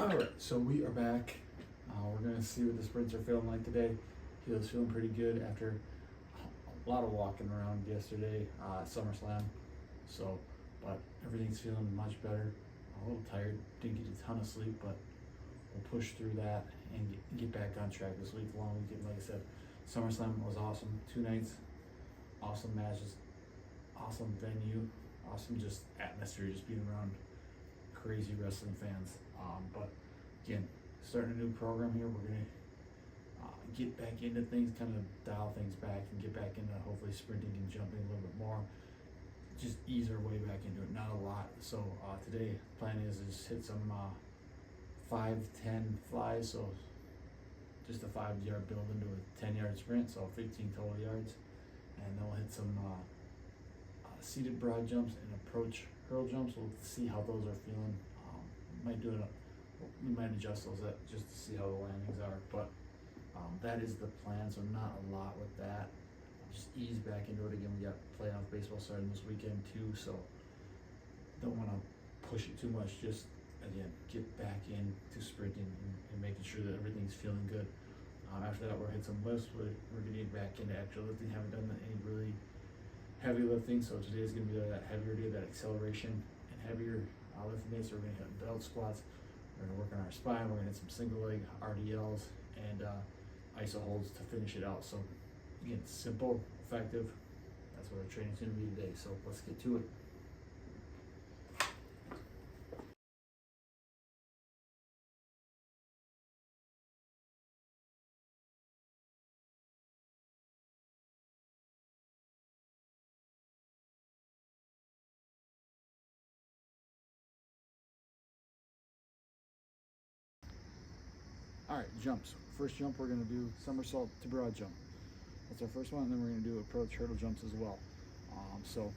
Alright, so we are back. We're going to see what the sprints are feeling like today. Heel's feeling pretty good after a lot of walking around yesterday at SummerSlam. So, but everything's feeling much better. A little tired, didn't get a ton of sleep, but we'll push through that and get back on track this week. Long weekend, like I said, SummerSlam was awesome. 2 nights, awesome matches, awesome venue, awesome just atmosphere, just being around crazy wrestling fans. But again, starting a new program here, we're gonna get back into things, kind of dial things back and get back into hopefully sprinting and jumping a little bit more. Just ease our way back into it, not a lot. So today, plan is hit some 5-10 flies, so just a 5-yard build into a 10-yard sprint, so 15 total yards. And then we'll hit some seated broad jumps and approach hurl jumps. We'll see how those are feeling. We might adjust those just to see how the landings are, but that is the plan. So not a lot with that. Just ease back into it again. We got playoff baseball starting this weekend too, so don't want to push it too much. Just again, get back into sprinting and making sure that everything's feeling good. After that, we'll hit some lifts. We're gonna get back into actual lifting. Haven't done any really heavy lifting, so today's gonna be that heavier day, that acceleration and heavier lifting day. So we're gonna hit belt squats. We're gonna work on our spine. We're gonna hit some single leg RDLs and iso holds to finish it out. So again, simple, effective. That's what our training's gonna be today. So let's get to it. All right, jumps. First jump, we're gonna do somersault to broad jump. That's our first one, and then we're gonna do approach hurdle jumps as well. So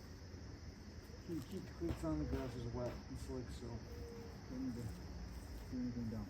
keep the cleats on. The grass is wet and slick, so don't need to do anything down.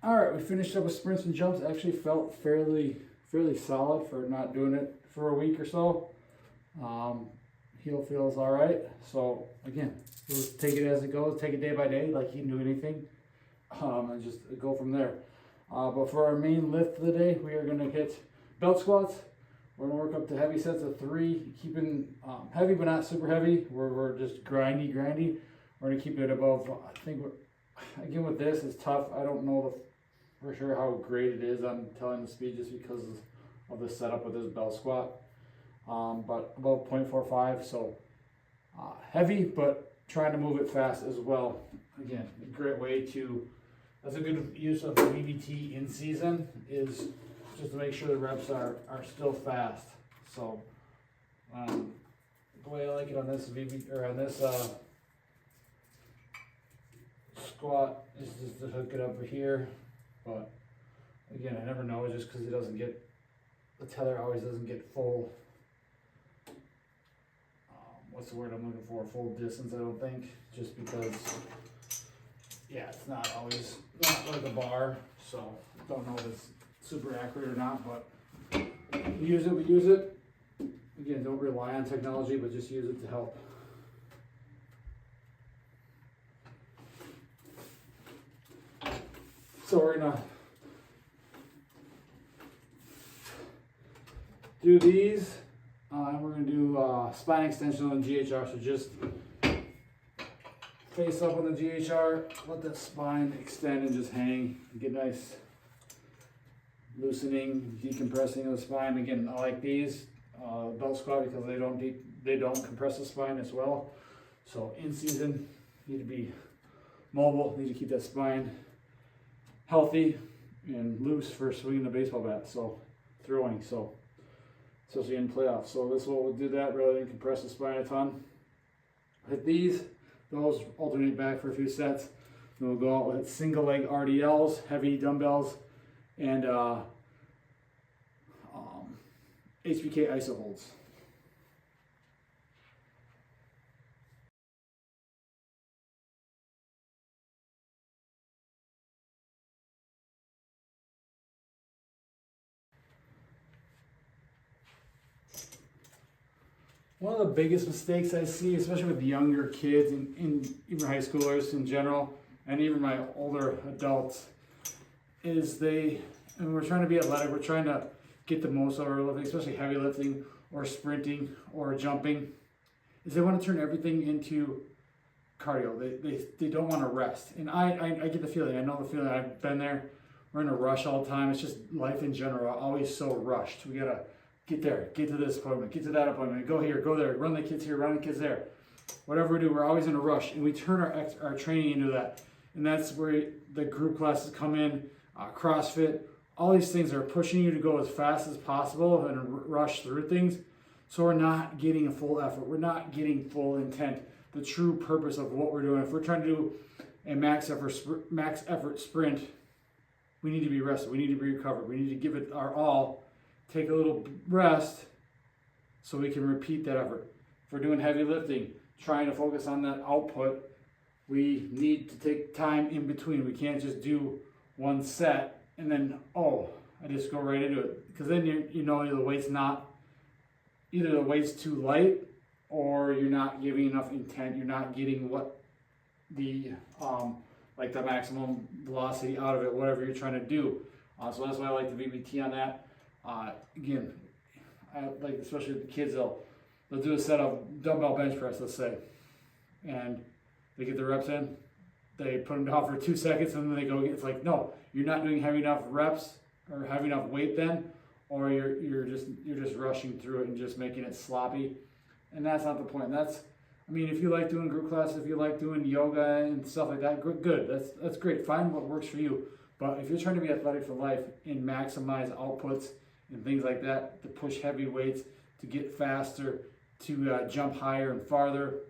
All right, we finished up with sprints and jumps. Actually felt fairly solid for not doing it for a week or so. Heel feels all right. So again, we'll take it as it goes. Take it day by day, like you can do anything, and just go from there. But for our main lift of the day, we are going to hit belt squats. We're going to work up to heavy sets of 3, keeping heavy but not super heavy. We're just grindy. We're going to keep it above. I think again with this, it's tough. I don't know for sure how great it is on telling the speed just because of the setup with this belt squat. But about 0.45, so heavy, but trying to move it fast as well. Again, a great way that's a good use of VBT in season, is just to make sure the reps are still fast. So the way I like it on this squat is just to hook it up here. But again, I never know, just because the tether always doesn't get full, what's the word I'm looking for, full distance, I don't think, just because, yeah, it's not like a bar, so don't know if it's super accurate or not, but we use it. Again, don't rely on technology, but just use it to help. So we're gonna do these, and we're gonna do spine extension on the GHR. So just face up on the GHR, let that spine extend and just hang. Get nice loosening, decompressing the spine. Again, I like these belt squat because they don't compress the spine as well. So in season, need to be mobile, need to keep that spine healthy and loose for swinging the baseball bat. So throwing, so especially in playoffs. So this will do that rather than compress the spine a ton. Hit these, those alternate back for a few sets. Then we'll go out with single leg RDLs, heavy dumbbells, and HBK iso holds. One of the biggest mistakes I see, especially with younger kids and even high schoolers in general, and even my older adults, is and we're trying to be athletic, we're trying to get the most out of our lifting, especially heavy lifting or sprinting or jumping, is they want to turn everything into cardio. They don't want to rest. And I get the feeling, I know the feeling, I've been there. We're in a rush all the time. It's just life in general, always so rushed. We gotta get there, get to this appointment, get to that appointment, go here, go there, run the kids here, run the kids there. Whatever we do, we're always in a rush, and we turn our training into that. And that's where the group classes come in, CrossFit, all these things are pushing you to go as fast as possible and rush through things. So we're not getting a full effort. We're not getting full intent, the true purpose of what we're doing. If we're trying to do a max effort sprint, we need to be rested. We need to be recovered. We need to give it our all, take a little rest so we can repeat that effort. If we're doing heavy lifting, trying to focus on that output, we need to take time in between. We can't just do one set and then, I just go right into it. Because then you know either the weight's too light or you're not giving enough intent. You're not getting what the maximum velocity out of it, whatever you're trying to do. So that's why I like the VBT on that. Again, I like, especially with the kids, they'll do a set of dumbbell bench press, let's say, and they get the reps in, they put them down for 2 seconds, and then they go. It's like, no, you're not doing heavy enough reps or heavy enough weight then, or you're just rushing through it and just making it sloppy, and that's not the point. If you like doing group classes, if you like doing yoga and stuff like that, good. That's great. Find what works for you. But if you're trying to be athletic for life and maximize outputs and things like that, to push heavy weights, to get faster, to jump higher and farther,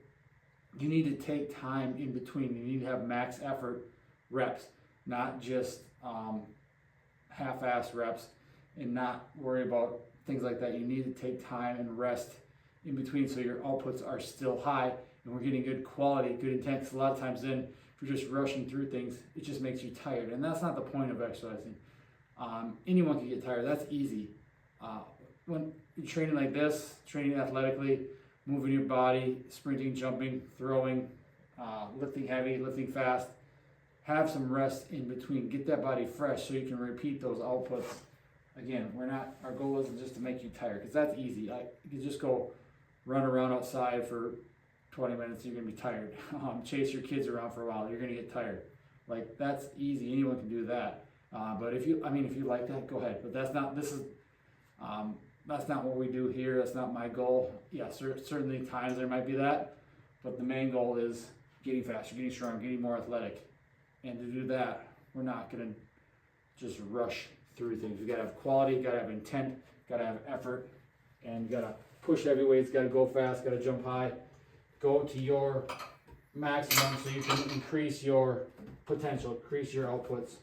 you need to take time in between. You need to have max effort reps, not just half-ass reps, and not worry about things like that. You need to take time and rest in between so your outputs are still high and we're getting good quality, good intent. Because a lot of times then, if you're just rushing through things, it just makes you tired. And that's not the point of exercising. Anyone can get tired. That's easy. When you're training like this, training athletically, moving your body, sprinting, jumping, throwing, lifting heavy, lifting fast, have some rest in between. Get that body fresh so you can repeat those outputs. Again, our goal isn't just to make you tired, because that's easy. You can just go run around outside for 20 minutes, you're going to be tired. Chase your kids around for a while, you're going to get tired. Like, that's easy. Anyone can do that. But if you like that, go ahead. But that's not what we do here. That's not my goal. Yeah, certainly times there might be that, but the main goal is getting faster, getting stronger, getting more athletic. And to do that, we're not going to just rush through things. We got to have quality, got to have intent, got to have effort, and got to push heavy weights, got to go fast, got to jump high. Go to your maximum so you can increase your potential, increase your outputs.